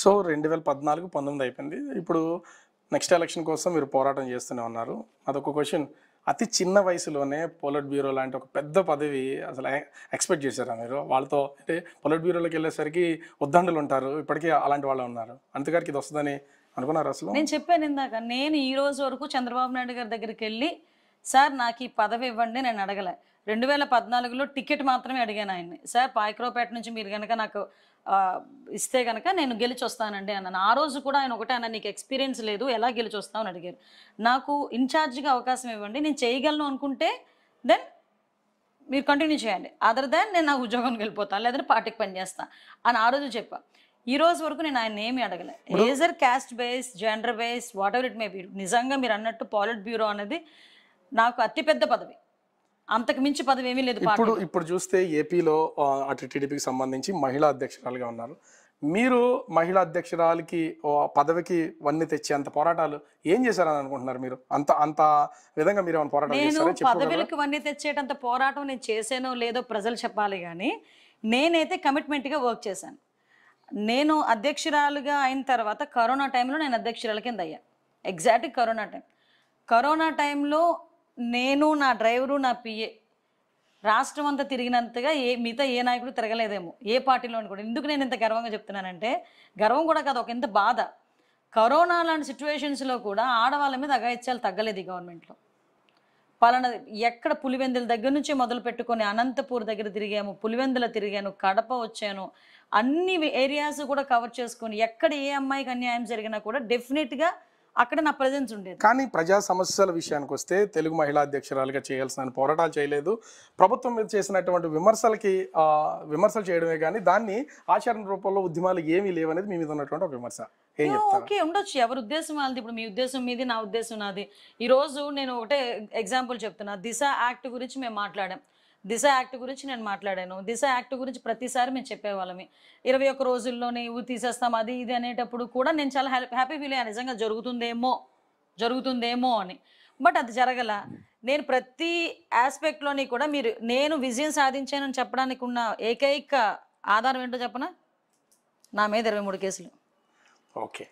So 2014, 19 అయిపోయింది. ఇప్పుడు next election కోసం మీరు పోరాటం చేస్తూనే ఉన్నారు. అదొక క్వశ్చన్. అతి చిన్న వయసులోనే పొలిట్ బ్యూరో లాంటి ఒక పెద్ద పదవి అసలు ఎక్స్పెక్ట్ చేశారా మీరు? వాళ్ళతో అంటే పొలిట్ బ్యూరోలోకి వెళ్ళేసరికి ఉద్దండులు ఉంటారు. ఇప్పటికీ అలాంటి వాళ్ళు ఉన్నారు. అంతగారికి ఇది వస్తుందని అనుకున్నారు అసలు? నేను చెప్పాను ఇందాక, నేను ఈ రోజు వరకు చంద్రబాబు నాయుడు గారి దగ్గరికి వెళ్ళి సార్ నాకు ఈ పదవి ఇవ్వండి నేను అడగలే. 2014లో టికెట్ మాత్రమే అడిగాను ఆయన్ని. సార్ పాయక్రోపేట నుంచి మీరు కనుక నాకు ఇస్తే కనుక నేను గెలిచి వస్తానండి అన్నాను. ఆ రోజు కూడా ఆయన ఒకటే అన్న, నీకు ఎక్స్పీరియన్స్ లేదు, ఎలా గెలిచి వస్తావు అని అడిగారు. నాకు ఇన్ఛార్జ్గా అవకాశం ఇవ్వండి, నేను చేయగలను అనుకుంటే దెన్ మీరు కంటిన్యూ చేయండి, అదర్ దాన్ నేను నా ఉద్యోగానికి వెళ్ళిపోతాను, లేదంటే పార్టీకి పని చేస్తాను అని ఆ రోజు చెప్పా. ఈ రోజు వరకు నేను ఆయన ఏమీ అడగలే. Age or caste base, gender base, whatever it may be. నిజంగా మీరు అన్నట్టు పాలిట్ బ్యూరో అనేది నాకు అతిపెద్ద పదవి, అంతకు మించి పదవి ఏమీ లేదు. ఇప్పుడు చూస్తే ఏపీలో అటు టీడీపీకి సంబంధించి మహిళా అధ్యక్షురాలుగా ఉన్నారు. మీరు మహిళా అధ్యక్షురాలకి పదవికి వన్నీ తెచ్చేంత పోరాటాలు ఏం చేశారని అనుకుంటున్నారు మీరు? అంత అంత విధంగా మీరు ఏమైనా పోరాటం చేశారా? నేను పదవులకు వన్నీ తెచ్చేటంత పోరాటం నేను చేసానో లేదో ప్రజలు చెప్పాలి, కానీ నేనైతే కమిట్మెంట్గా వర్క్ చేశాను. నేను అధ్యక్షురాలుగా అయిన తర్వాత కరోనా టైంలో నేను అధ్యక్షురాల కింద అయ్యా. ఎగ్జాక్ట్గా కరోనా టైంలో నేను, నా డ్రైవరు, నా పిఏ రాష్ట్రం అంతా తిరిగినంతగా మిగతా ఏ నాయకుడు తిరగలేదేమో, ఏ పార్టీలోని కూడా. ఎందుకు నేను ఇంత గర్వంగా చెప్తున్నానంటే, గర్వం కూడా కాదు, ఒక ఇంత బాధ. కరోనా లాంటి సిచ్యువేషన్స్లో కూడా ఆడవాళ్ళ మీద అఘాయిత్యాలు తగ్గలేదు ఈ గవర్నమెంట్లో. పలానా ఎక్కడ పులివెందుల దగ్గర నుంచి మొదలు పెట్టుకొని అనంతపూర్ దగ్గర తిరిగాము, పులివెందుల తిరిగాను, కడప వచ్చాను, అన్ని ఏరియాస్ కూడా కవర్ చేసుకొని ఎక్కడ ఏ అమ్మాయికి అన్యాయం జరిగినా కూడా డెఫినెట్గా అక్కడ నా ప్రజెన్స్ ఉండేది. కానీ ప్రజా సమస్యల విషయానికి వస్తే తెలుగు మహిళా అధ్యక్షురాలుగా చేయాల్సిన పోరాటాలు చేయలేదు. ప్రభుత్వం మీద చేసినటువంటి విమర్శలు చేయడమే కానీ దాన్ని ఆచరణ రూపంలో ఉద్యమాలు ఏమీ లేవనేది మీ మీద ఉన్నటువంటి ఒక విమర్శ. ఓకే, ఉండొచ్చు, ఎవరి ఉద్దేశం వాళ్ళది. ఇప్పుడు మీ ఉద్దేశం మీది, నా ఉద్దేశం నాది. ఈరోజు నేను ఒకటే ఎగ్జాంపుల్ చెప్తున్నా. దిశ యాక్ట్ గురించి మేము మాట్లాడాం, దిశ యాక్ట్ గురించి నేను మాట్లాడాను. దిశ యాక్ట్ గురించి ప్రతిసారి మేము చెప్పేవాళ్ళమి. 21 రోజుల్లోనే ఇవి తీసేస్తాం అది ఇది అనేటప్పుడు కూడా నేను చాలా హ్యాపీ ఫీల్ అయ్యాను, నిజంగా జరుగుతుందేమో అని. బట్ అది జరగల. నేను ప్రతి ఆస్పెక్ట్లోని కూడా నేను విజయం సాధించానని చెప్పడానికి ఉన్న ఏకైక ఆధారం ఏంటో చెప్పనా? నా మీద 23 కేసులు. ఓకే,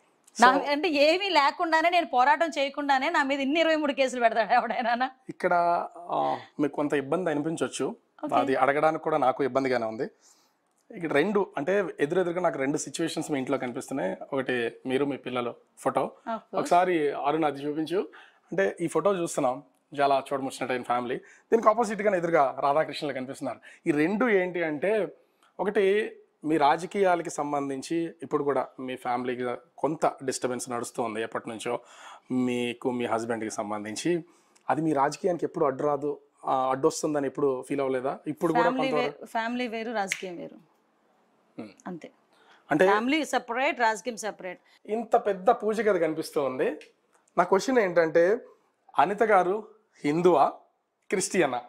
అంటే ఏమీ లేకుండానే, నేను పోరాటం చేయకుండానే నా మీద ఇన్ని 23 కేసులు పెడతాడు ఎవడైనా? ఇక్కడ మీకు కొంత ఇబ్బంది అనిపించవచ్చు, అది అడగడానికి కూడా నాకు ఇబ్బందిగానే ఉంది. ఇక్కడ అంటే ఎదురెదురుగా నాకు 2 సిచ్యువేషన్స్ మీ ఇంట్లో కనిపిస్తున్నాయి. ఒకటి మీరు, మీ పిల్లలు ఫోటో. ఒకసారి అరుణ్ అది చూపించు. అంటే ఈ ఫోటో చూస్తున్నాం, చాలా చూడముచ్చినట్టయిన ఫ్యామిలీ. దీనికి ఆపోజిట్గా ఎదురుగా రాధాకృష్ణలు కనిపిస్తున్నారు. ఈ 2 ఏంటి అంటే, ఒకటి మీ రాజకీయాలకి సంబంధించి ఇప్పుడు కూడా మీ ఫ్యామిలీకి కొంత డిస్టర్బెన్స్ నడుస్తుంది ఎప్పటి నుంచో, మీకు మీ హస్బెండ్కి సంబంధించి. అది మీ రాజకీయానికి ఎప్పుడు అడ్డొస్తుందని ఎప్పుడు ఫీల్ అవ్వలేదా? ఇప్పుడు కూడా ఫ్యామిలీ వేరు, రాజకీయం వేరు, అంతే. అంటే ఫ్యామిలీ సెపరేట్, రాజకీయం సెపరేట్. ఇంత పెద్ద పూజ గది కనిపిస్తూ ఉంది. నా క్వశ్చన్ ఏంటంటే, అనిత గారు హిందువా, క్రిస్టియనా?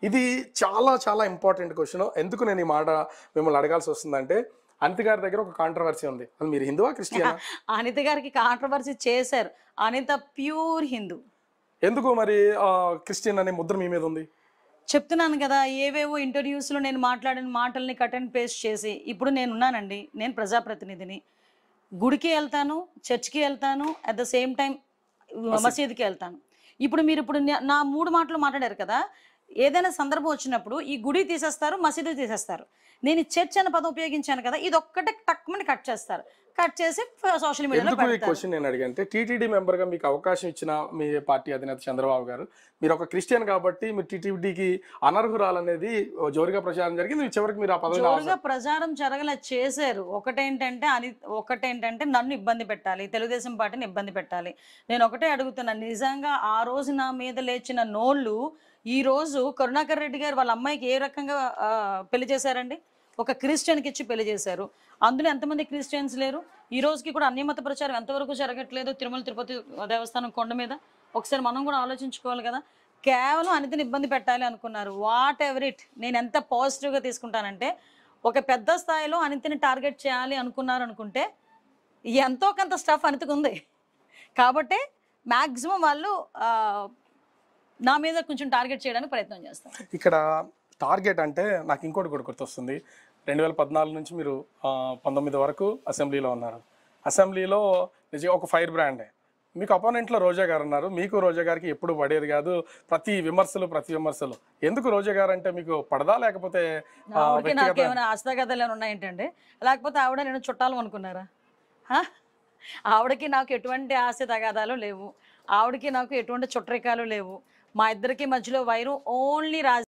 ఇది చాలా చాలా ఇంపార్టెంట్ క్వశ్చన్. ఎందుకు నేను ఈ మాట మిమ్మల్ని అడగాల్సి వస్తుందంటే, అనిత గారి దగ్గర ఒక కాంట్రవర్సీ ఉంది. అది మీరు హిందువా, క్రిస్టియనా? అనిత గారికి కాంట్రవర్సీ చేశారు. అనిత ప్యూర్ హిందూ. ఎందుకు మరి క్రిస్టియన్ అనే ముద్ర మీ మీద ఉంది? చెప్తున్నాను కదా, ఏవేవో ఇంటర్వ్యూస్లో నేను మాట్లాడిన మాటల్ని కట్ అండ్ పేస్ట్ చేసి ఇప్పుడు నేనున్నానండి. నేను ప్రజాప్రతినిధిని, గుడికి వెళ్తాను, చర్చ్కి వెళ్తాను, అట్ ద సేమ్ టైం మసీదుకి వెళ్తాను. ఇప్పుడు నా 3 మాటలు మాట్లాడారు కదా, ఏదైనా సందర్భం వచ్చినప్పుడు ఈ గుడి తీసేస్తారు, మసీదు తీసేస్తారు. నేను చర్చ్ అనే పదం ఉపయోగించాను కదా, ఇది ఒక్కటే టక్మని కట్ చేస్తారు. కట్ చేసి సోషల్ మీడియాలో పెడతారు. క్వశ్చన్ నేను అడిగానంటే, టీటీడీ మెంబర్గా మీకు అవకాశం ఇచ్చిన మీ పార్టీ అధినేత చంద్రబాబు గారు, మీరు ఒక క్రిస్టియన్ కాబట్టి మీరు టీటీడీకి అనర్హురాలనేది జోరుగా ప్రచారం జరిగింది. చివరికి మీరు ఆ పదవి జోరుగా ప్రచారం జరగలే చేశారు. ఒకటేంటంటే నన్ను ఇబ్బంది పెట్టాలి, తెలుగుదేశం పార్టీని ఇబ్బంది పెట్టాలి. నేను ఒకటే అడుగుతున్నాను, నిజంగా ఆ రోజు నా మీద లేచిన నోళ్ళు ఈ రోజు కరుణాకర్ రెడ్డి గారు వాళ్ళ అమ్మాయికి ఏ రకంగా పెళ్లి చేశారండి? ఒక క్రిస్టియన్కి ఇచ్చి పెళ్లి చేశారు. అందులో ఎంతమంది క్రిస్టియన్స్ లేరు? ఈ రోజుకి కూడా అన్యమత ప్రచారం ఎంతవరకు జరగట్లేదు తిరుమల తిరుపతి దేవస్థానం కొండ మీద? ఒకసారి మనం కూడా ఆలోచించుకోవాలి కదా. కేవలం అనితని ఇబ్బంది పెట్టాలి అనుకున్నారు. వాట్ ఎవర్ ఇట్, నేను ఎంత పాజిటివ్గా తీసుకుంటానంటే, ఒక పెద్ద స్థాయిలో అనితని టార్గెట్ చేయాలి అనుకున్నారు అనుకుంటే ఎంతో కొంత స్టఫ్ అనితకు ఉంది కాబట్టి మ్యాక్సిమం వాళ్ళు నా మీద కొంచెం టార్గెట్ చేయడానికి ప్రయత్నం చేస్తారు. ఇక్కడ టార్గెట్ అంటే నాకు ఇంకోటి కూడా గుర్తొస్తుంది. 2014 నుంచి మీరు 19 వరకు అసెంబ్లీలో ఉన్నారు. అసెంబ్లీలో నిజంగా ఒక ఫైర్ బ్రాండే. మీకు అపోనెంట్లో రోజా గారు ఉన్నారు. మీకు రోజా గారికి ఎప్పుడు పడేది కాదు. ప్రతి విమర్శలు. ఎందుకు రోజా గారు అంటే మీకు పడదా? లేకపోతే ఆవిడకి నాకు వ్యక్తిగత ఏమైనా ఆస్తిగతాలు ఏమైనా ఉన్నాయేంటండి? లేకపోతే ఆవిడ నేను చుట్టాలు అనుకున్నారా? హా? ఆవిడకి నాకు ఎటువంటి ఆస్తి తగాదాలు లేవు. ఆవిడకి నాకు ఎటువంటి చుట్టరికాలు లేవు. మా ఇద్దరికి మధ్యలో వైరం ఓన్లీ